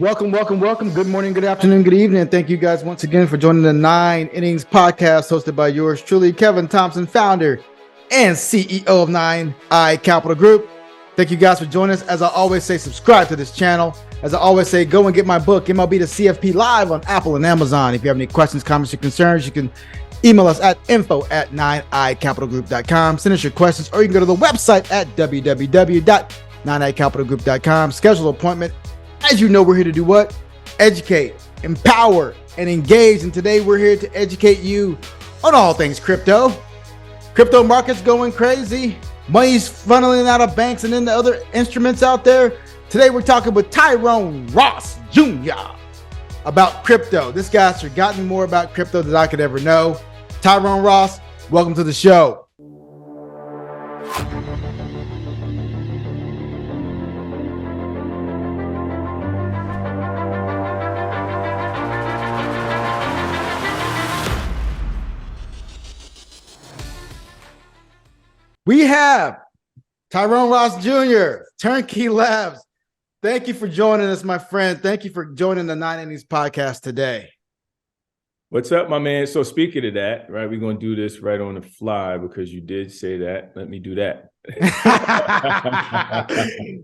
Welcome, welcome, welcome. Good morning, good afternoon, good evening. Thank you guys once again for joining the 9 Innings podcast hosted by yours truly, Kevin Thompson, founder and CEO of 9i Capital Group. Thank you guys for joining us. As I always say, subscribe to this channel. As I always say, go and get my book, MLB to CFP, live on Apple and Amazon. If you have any questions, comments, or concerns, you can email us at info@9icapitalgroup.com. Send us your questions, or you can go to the website at www.9icapitalgroup.com. Schedule an appointment. As you know, we're here to do what? Educate, empower, and engage. And today we're here to educate you on all things crypto. Crypto market's going crazy. Money's funneling out of banks and into other instruments out there. Today we're talking with Tyrone Ross Jr. about crypto. This guy's forgotten more about crypto than I could ever know. Tyrone Ross, welcome to the show. We have Tyrone Ross Jr., Turnqey Labs. Thank you for joining us, my friend. Thank you for joining the 9 Innings podcast today. What's up, my man? So speaking of that, right, we're going to do this right on the fly because you did say that. Let me do that.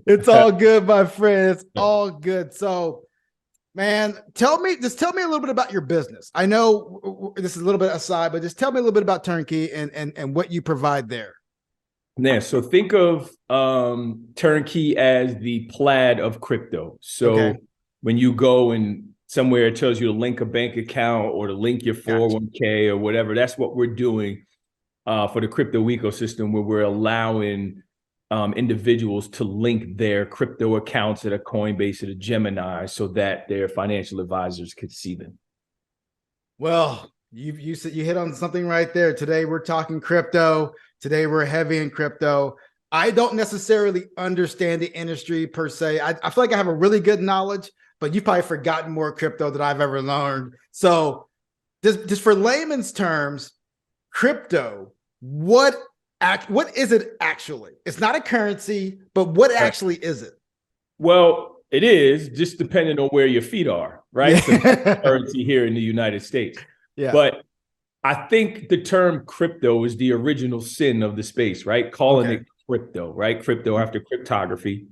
It's all good, my friend. It's all good. So, man, tell me a little bit about your business. I know this is a little bit aside, but just tell me a little bit about Turnqey and what you provide there. Yeah, so think of Turnqey as the Plaid of crypto. So when you go and somewhere it tells you to link a bank account or to link your 401k or whatever, that's what we're doing for the crypto ecosystem, where we're allowing individuals to link their crypto accounts at a Coinbase, at a Gemini, so that their financial advisors could see them. Well, you said you hit on something right there. Today we're talking crypto. Today we're heavy in crypto. I don't necessarily understand the industry per se. I feel like I have a really good knowledge, but you've probably forgotten more crypto than I've ever learned. So just for layman's terms, crypto, what is it actually? It's not a currency, but what actually is it? Well, it is, just depending on where your feet are, right? Yeah. Currency here in the United States. Yeah. But I think the term crypto is the original sin of the space, right? Calling it crypto, right? Crypto after cryptography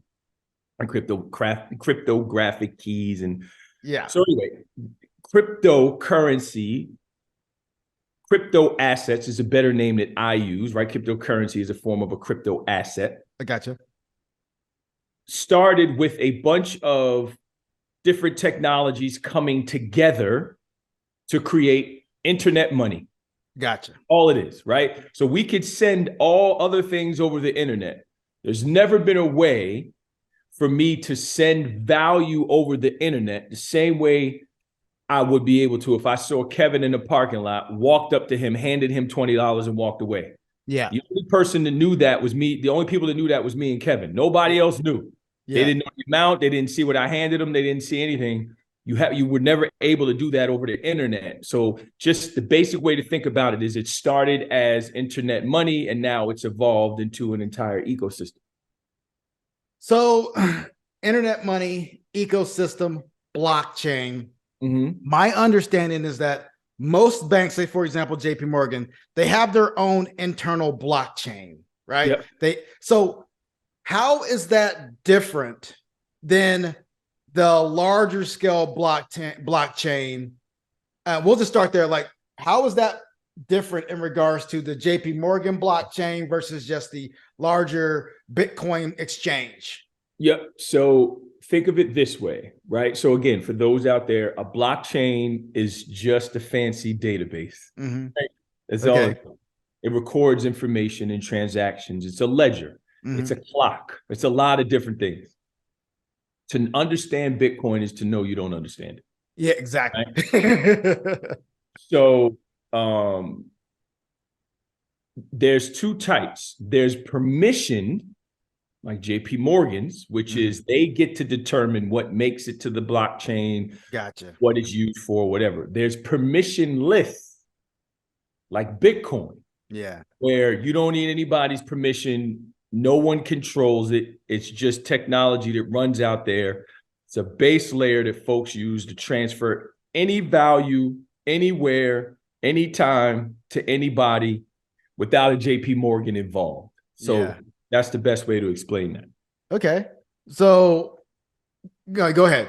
and cryptographic keys. And so anyway, cryptocurrency, crypto assets is a better name that I use, right? Cryptocurrency is a form of a crypto asset. I gotcha. Started with a bunch of different technologies coming together to create internet money. Gotcha. All it is, right? So we could send all other things over the internet. There's never been a way for me to send value over the internet the same way I would be able to if I saw Kevin in the parking lot, walked up to him, handed him $20 and walked away. Yeah. The only person that knew that was me. The only people that knew that was me and Kevin. Nobody else knew. Yeah. They didn't know the amount. They didn't see what I handed them. They didn't see anything. You were never able to do that over the internet. So just the basic way to think about it is it started as internet money, and now it's evolved into an entire ecosystem. So internet money, ecosystem, blockchain. Mm-hmm. My understanding is that most banks, say for example, JP Morgan, they have their own internal blockchain, right? Yep. So how is that different than the larger scale blockchain? We'll just start there. Like, how is that different in regards to the JP Morgan blockchain versus just the larger Bitcoin exchange? Yep. So think of it this way, right? So again, for those out there, a blockchain is just a fancy database. Mm-hmm. Right? That's all it records information and transactions. It's a ledger. Mm-hmm. It's a clock. It's a lot of different things. To understand Bitcoin is to know you don't understand it. Yeah, exactly. Right? So there's two types. There's permission, like JP Morgan's, which is they get to determine what makes it to the blockchain, what it's used for, whatever. There's permissionless, like Bitcoin, where you don't need anybody's permission. No one controls it. It's just technology that runs out there It's a base layer that folks use to transfer any value, anywhere, anytime to anybody without a JP Morgan involved. So that's the best way to explain that. Okay. So go ahead.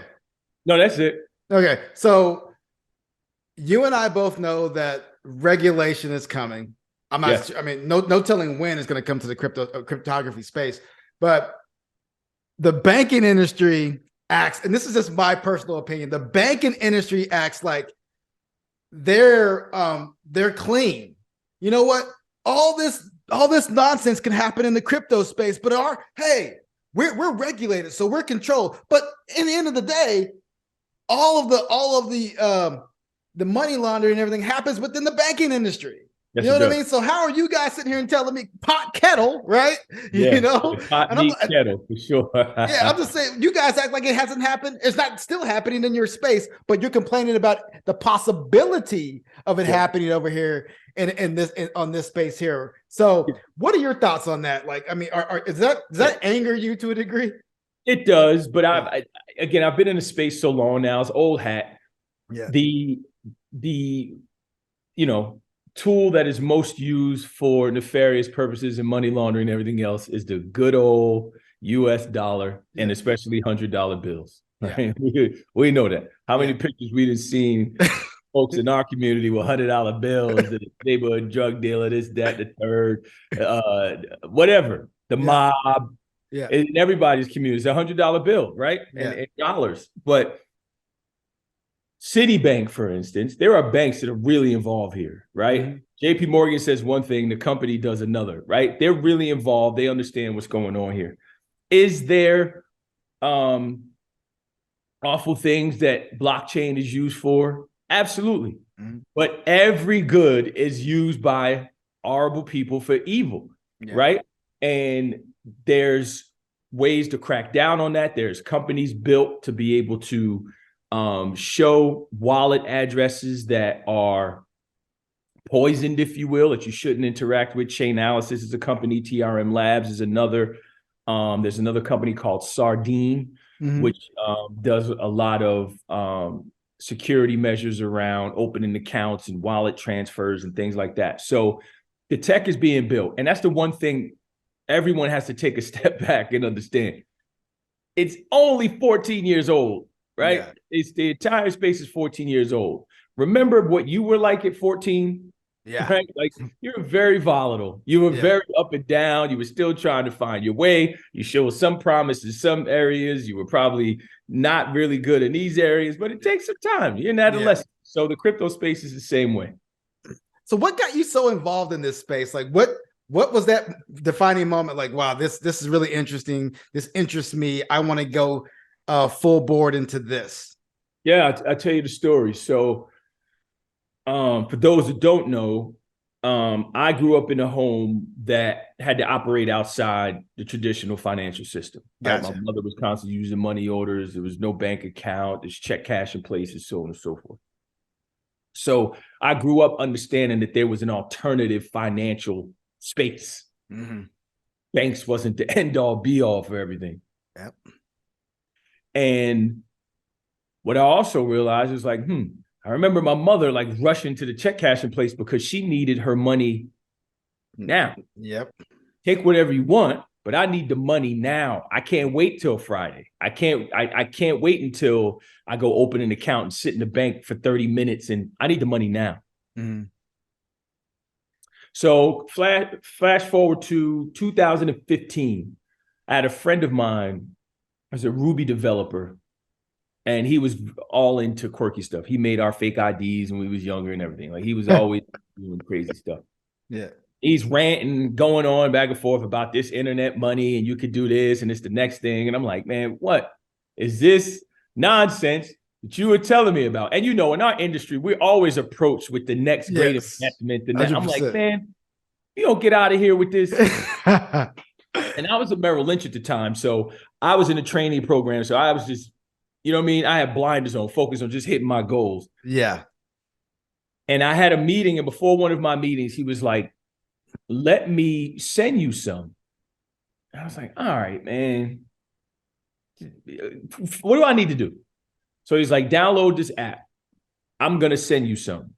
No, that's it. Okay. So you and I both know that regulation is coming. I'm not, I mean, no telling when it's going to come to the cryptography space, but the banking industry acts, and this is just my personal opinion, the banking industry acts like they're clean. You know what? All this nonsense can happen in the crypto space, but we're regulated, so we're controlled. But in the end of the day, all of the money laundering and everything happens within the banking industry. Yes, you know what I mean? So how are you guys sitting here and telling me pot kettle, right? Yeah, you know, pot meat kettle for sure. Yeah, I'm just saying, you guys act like it hasn't happened. It's not still happening in your space, but you're complaining about the possibility of it happening over here on this space here. So, what are your thoughts on that? Like, I mean, does that anger you to a degree? It does, but I've been in the space so long now. It's old hat. Yeah. The tool that is most used for nefarious purposes and money laundering and everything else is the good old US dollar, and especially $100 bills. Right? We know that. How many pictures we done seen folks in our community with $100 bills, the neighborhood drug dealer, this, that, the third, whatever, the mob. Yeah, in everybody's community, it's $100 bill, right? And dollars. But Citibank, for instance, there are banks that are really involved here, right? Mm-hmm. JP Morgan says one thing, the company does another, right? They're really involved. They understand what's going on here. Is there awful things that blockchain is used for? Absolutely. Mm-hmm. But every good is used by horrible people for evil, right? And there's ways to crack down on that. There's companies built to be able to show wallet addresses that are poisoned, if you will, that you shouldn't interact with. Chainalysis is a company. TRM Labs is another. There's another company called Sardine, which does a lot of security measures around opening accounts and wallet transfers and things like that. So the tech is being built. And that's the one thing everyone has to take a step back and understand. It's only 14 years old. Right? Yeah. It's the entire space is 14 years old. Remember what you were like at 14? Yeah. Right? Like, you were very volatile. You were very up and down. You were still trying to find your way. You showed some promise in some areas. You were probably not really good in these areas, but it takes some time. You're an adolescent. So the crypto space is the same way. So what got you so involved in this space? Like, what was that defining moment? Like, wow, this is really interesting. This interests me. I want to go full board into this. Yeah, I'll tell you the story. So for those that don't know, I grew up in a home that had to operate outside the traditional financial system. Gotcha. Right? My mother was constantly using money orders. There was no bank account. There's check cashing places, so on and so forth. So I grew up understanding that there was an alternative financial space. Mm-hmm. Banks wasn't the end all be all for everything. Yep. And what I also realized is like, I remember my mother like rushing to the check cashing place because she needed her money now. Yep. Take whatever you want, but I need the money now. I can't wait till Friday. I can't wait until I go open an account and sit in the bank for 30 minutes, and I need the money now. Mm-hmm. So flash forward to 2015. I had a friend of mine as a Ruby developer, and he was all into quirky stuff. He made our fake IDs when we was younger and everything. Like, he was always doing crazy stuff. Yeah. He's ranting, going on back and forth about this internet money, and you could do this, and it's the next thing. And I'm like, man, what is this nonsense that you were telling me about? And in our industry, we're always approached with the next great investment. And I'm like, man, you don't get out of here with this. And I was at Merrill Lynch at the time, so I was in a training program. So I was just, I had blinders on, focused on just hitting my goals. Yeah. And I had a meeting, and before one of my meetings, he was like, let me send you some. And I was like, all right, man, what do I need to do? So he's like, download this app. I'm going to send you some,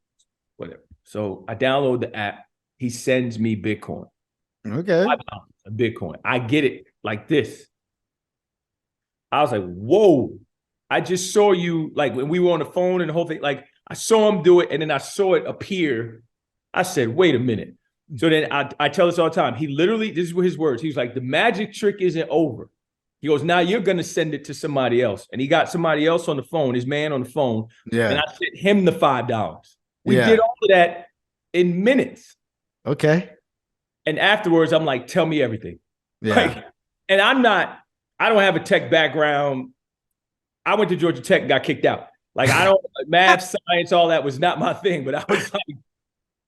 whatever. So I download the app. He sends me Bitcoin. Okay. A Bitcoin. I get it like this. I was like, whoa. I just saw you, like when we were on the phone and the whole thing, like I saw him do it and then I saw it appear. I said, wait a minute. So then I tell this all the time. He literally, this is his words. He was like, the magic trick isn't over. He goes, now you're going to send it to somebody else. And he got somebody else on the phone, his man on the phone. Yeah. And I sent him the $5. We did all of that in minutes. Okay. And afterwards, I'm like, tell me everything. Yeah. Like, and I don't have a tech background. I went to Georgia Tech and got kicked out. Like, I don't, math, science, all that was not my thing. But I was like,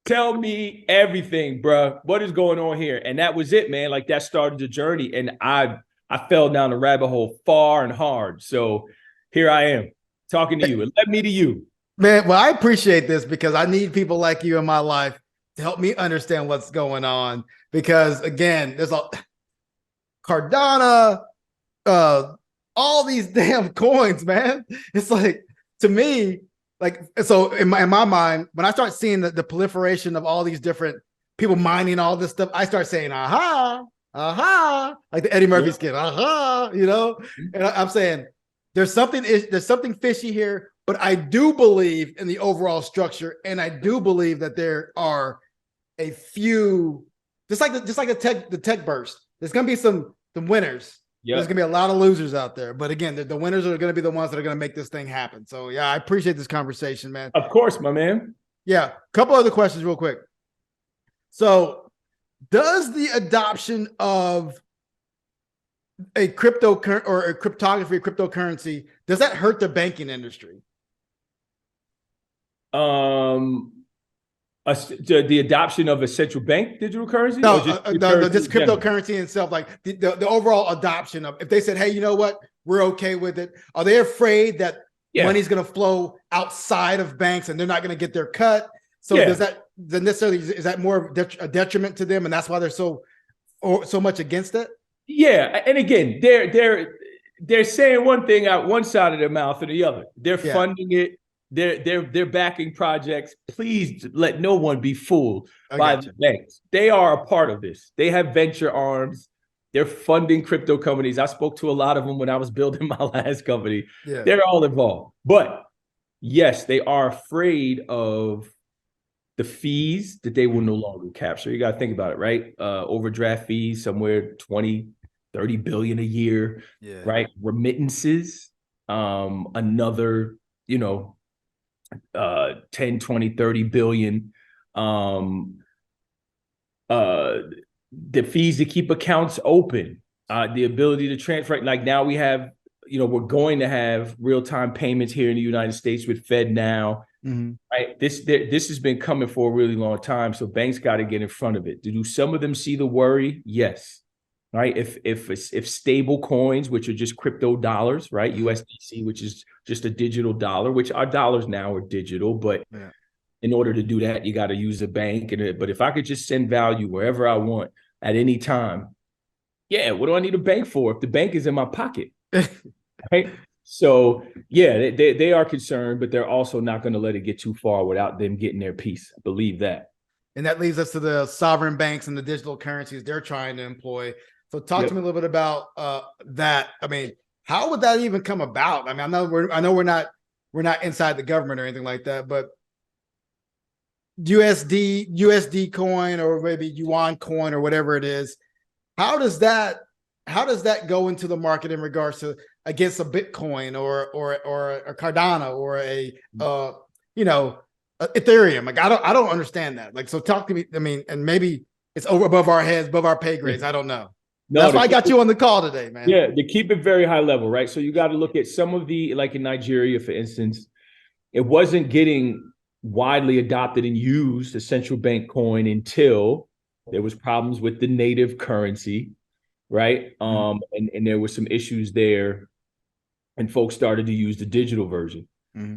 tell me everything, bro. What is going on here? And that was it, man. Like, that started the journey. And I fell down the rabbit hole far and hard. So here I am talking to you. It led me to you. Man, well, I appreciate this because I need people like you in my life to help me understand what's going on. Because again, there's a Cardano, all these damn coins, man. It's like, to me, like, so in my mind, when I start seeing the proliferation of all these different people mining all this stuff, I start saying, aha, like the Eddie Murphy skit, aha, you know? And I'm saying there's something fishy here, but I do believe in the overall structure. And I do believe that there are a few, just like the tech burst, there's going to be some winners. Yep. There's going to be a lot of losers out there. But again, the winners are going to be the ones that are going to make this thing happen. So yeah, I appreciate this conversation, man. Of course, my man. Yeah. A couple other questions real quick. So does the adoption of a crypto or a cryptography, cryptocurrency, does that hurt the banking industry? The adoption of a central bank digital currency? No, just cryptocurrency itself, like the overall adoption of, if they said, hey, you know what, we're okay with it. Are they afraid that money's going to flow outside of banks and they're not going to get their cut? So does that necessarily, is that more of a detriment to them? And that's why they're so much against it? Yeah. And again, they're saying one thing out one side of their mouth and the other. They're funding it. They're backing projects. Please let no one be fooled by the banks. They are a part of this. They have venture arms. They're funding crypto companies. I spoke to a lot of them when I was building my last company. Yeah. They're all involved. But yes, they are afraid of the fees that they will no longer capture. You got to think about it, right? Overdraft fees, somewhere 20, 30 billion a year, right? Remittances, another, 10, 20, 30 billion. The fees to keep accounts open, the ability to transfer. Like now we have, we're going to have real-time payments here in the United States with FedNow. Right? This has been coming for a really long time. So banks got to get in front of it. Do some of them see the worry? Yes. Right. If stable coins, which are just crypto dollars, right? USDC, which is just a digital dollar, which our dollars now are digital, but in order to do that, you got to use a bank. But if I could just send value wherever I want at any time, what do I need a bank for if the bank is in my pocket? Right. So they are concerned, but they're also not going to let it get too far without them getting their piece. I believe that. And that leads us to the sovereign banks and the digital currencies they're trying to employ. So talk to me a little bit about that. I mean, how would that even come about? I mean, I know we're not inside the government or anything like that, but USD coin or maybe yuan coin or whatever it is, how does that go into the market in regards to against a Bitcoin or a Cardano or a Ethereum? Like I don't understand that. Like, so talk to me. I mean, and maybe it's over above our heads, above our pay grades. I don't know. No, that's why I got you on the call today, man. Yeah, to keep it very high level, right? So you got to look at some of the, like in Nigeria, for instance, it wasn't getting widely adopted and used, a central bank coin, until there was problems with the native currency, right? And there were some issues there, and folks started to use the digital version.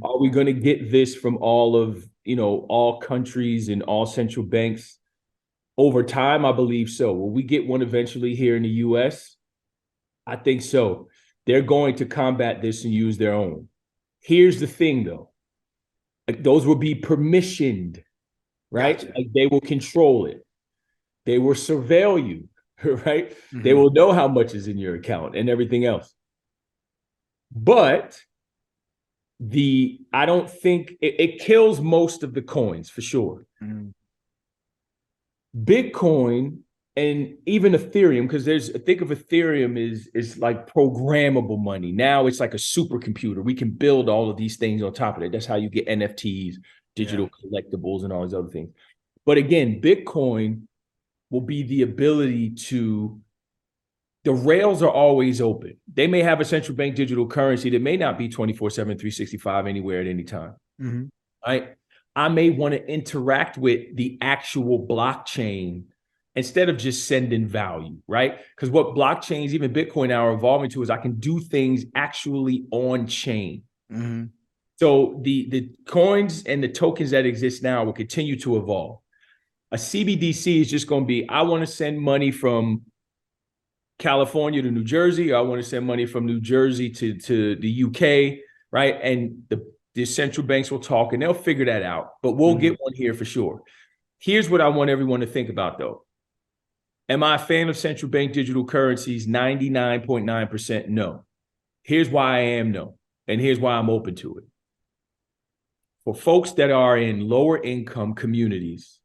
Are we going to get this from all countries and all central banks? Over time, I believe so. Will we get one eventually here in the US? I think so. they're going to combat this and use their own. Here's the thing, though. Those will be permissioned, right? Gotcha. Like they will control it. They will surveil you, right? Mm-hmm. They will know how much is in your account and everything else. But I don't think it kills most of the coins for sure. Mm-hmm. Bitcoin and even Ethereum, because think of Ethereum is like programmable money. Now it's like a supercomputer. We can build all of these things on top of it. That's how you get NFTs, digital collectibles, and all these other things. But again, Bitcoin will be the ability to, the rails are always open. They may have a central bank digital currency that may not be 24/7, 365 anywhere at any time. Mm-hmm. I may want to interact with the actual blockchain instead of just sending value, right? Because what blockchains, even Bitcoin now, are evolving to is I can do things actually on chain. Mm-hmm. So the coins and the tokens that exist now will continue to evolve. A CBDC is just going to be, I want to send money from California to New Jersey, or I want to send money from New Jersey to the UK, right? And the central banks will talk and they'll figure that out, but we'll get one here for sure. Here's what I want everyone to think about, though. Am I a fan of central bank digital currencies? 99.9% no. Here's why I am no, and here's why I'm open to it. For folks that are in lower income communities,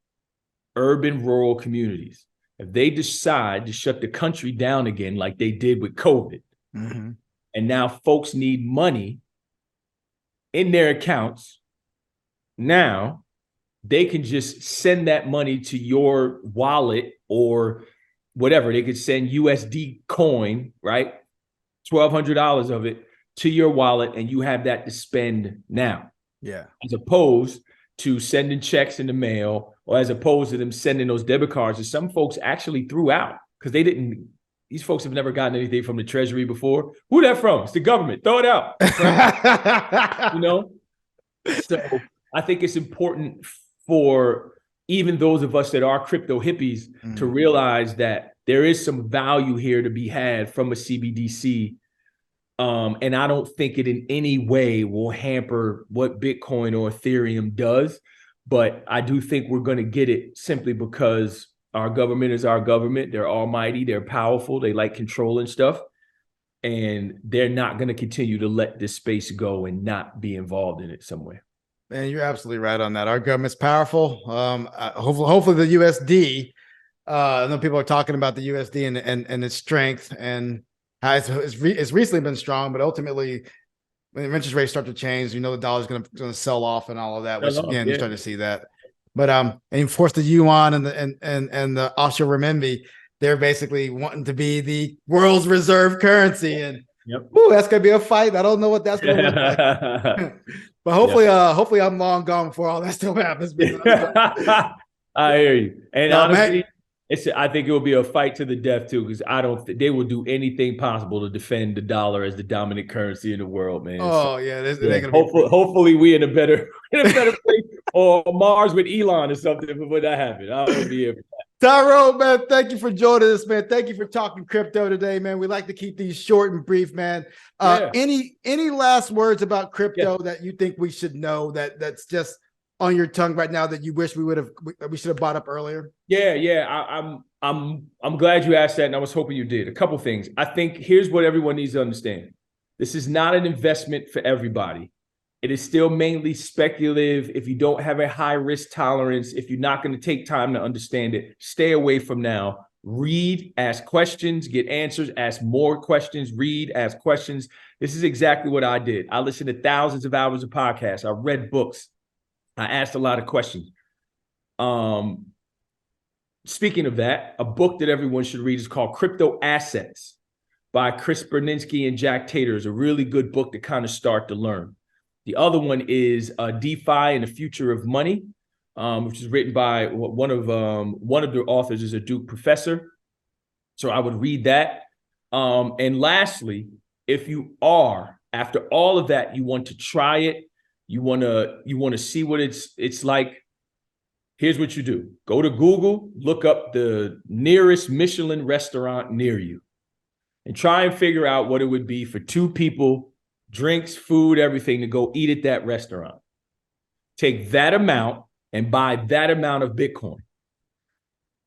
urban, rural communities, if they decide to shut the country down again like they did with COVID, and now folks need money in their accounts, now they can just send that money to your wallet or whatever. They could send USD coin, right? $1,200 of it to your wallet, and you have that to spend now. Yeah. As opposed to sending checks in the mail, or as opposed to them sending those debit cards that some folks actually threw out because these folks have never gotten anything from the Treasury before. Who that from? It's the government. Throw it out. Right? So I think it's important for even those of us that are crypto hippies to realize that there is some value here to be had from a CBDC. And I don't think it in any way will hamper what Bitcoin or Ethereum does. But I do think we're going to get it simply because our government is our government. They're almighty. They're powerful. They like controlling stuff. And they're not going to continue to let this space go and not be involved in it somewhere. Man, you're absolutely right on that. Our government's powerful. Hopefully the USD, I know people are talking about the USD and its strength and how it's recently been strong, but ultimately when the interest rates start to change, the dollar's going to sell off and all of that, which again, you're starting to see that. But and of course the yuan and the offshore renminbi, they're basically wanting to be the world's reserve currency. And that's going to be a fight. I don't know what that's going to look like. But hopefully I'm long gone before all that still happens. I hear you. And honestly, I think it will be a fight to the death too, because they will do anything possible to defend the dollar as the dominant currency in the world, man. Oh, hopefully we in a better place, or Mars with Elon or something before that happens. I will be here for that. Tyrone, man, thank you for joining us, man. Thank you for talking crypto today, man. We like to keep these short and brief, man. Any last words about crypto that you think we should know that's just on your tongue right now that you wish we should have brought up earlier? I'm glad you asked that, and I was hoping you did. A couple things. I think here's what everyone needs to understand. This is not an investment for everybody. It is still mainly speculative. If you don't have a high risk tolerance, if you're not going to take time to understand it, stay away from now. Read, ask questions, get answers, ask more questions, read, ask questions. This is exactly what I did. I listened to thousands of hours of podcasts. I read books. I asked a lot of questions. Speaking of that, a book that everyone should read is called Crypto Assets by Chris Berninski and Jack Tater. Is a really good book to kind of start to learn. The other one is DeFi and the Future of Money, which is written by one of the authors is a Duke professor. So I would read that. And lastly, if you are, after all of that, you want to try it, you want to see what it's like, here's what you do. Go to Google, look up the nearest Michelin restaurant near you. and try and figure out what it would be for 2 people, drinks, food, everything, to go eat at that restaurant. Take that amount and buy that amount of Bitcoin,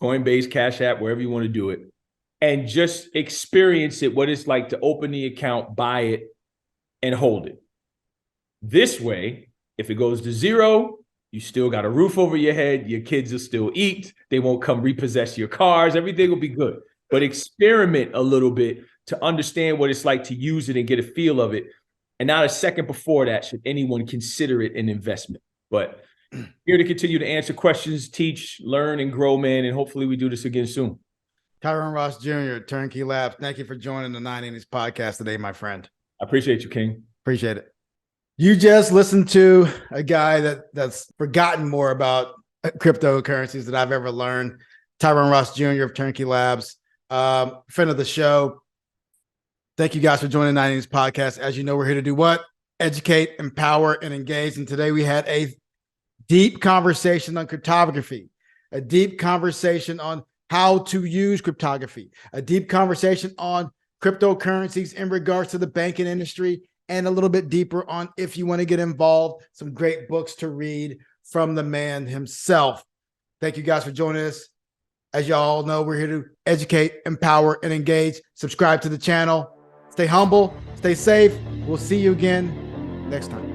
Coinbase, Cash App, wherever you want to do it, and just experience it, what it's like to open the account, buy it, and hold it. This way, if it goes to zero, you still got a roof over your head, your kids will still eat, they won't come repossess your cars, everything will be good. But experiment a little bit to understand what it's like to use it and get a feel of it. And not a second before that should anyone consider it an investment. But here to continue to answer questions, teach, learn, and grow, man. And hopefully we do this again soon. Tyrone Ross Jr., Turnqey Labs, thank you for joining the 980s podcast today, my friend. I appreciate you, King. Appreciate it. You just listened to a guy that's forgotten more about cryptocurrencies than I've ever learned. Tyrone Ross Jr. of Turnqey Labs, friend of the show. Thank you guys for joining the 980s podcast. As you know, we're here to do what? Educate, empower, and engage. And today we had a deep conversation on cryptography, a deep conversation on how to use cryptography, a deep conversation on cryptocurrencies in regards to the banking industry, and a little bit deeper on, if you want to get involved, some great books to read from the man himself. Thank you guys for joining us. As y'all know, we're here to educate, empower, and engage. Subscribe to the channel. Stay humble, stay safe. We'll see you again next time.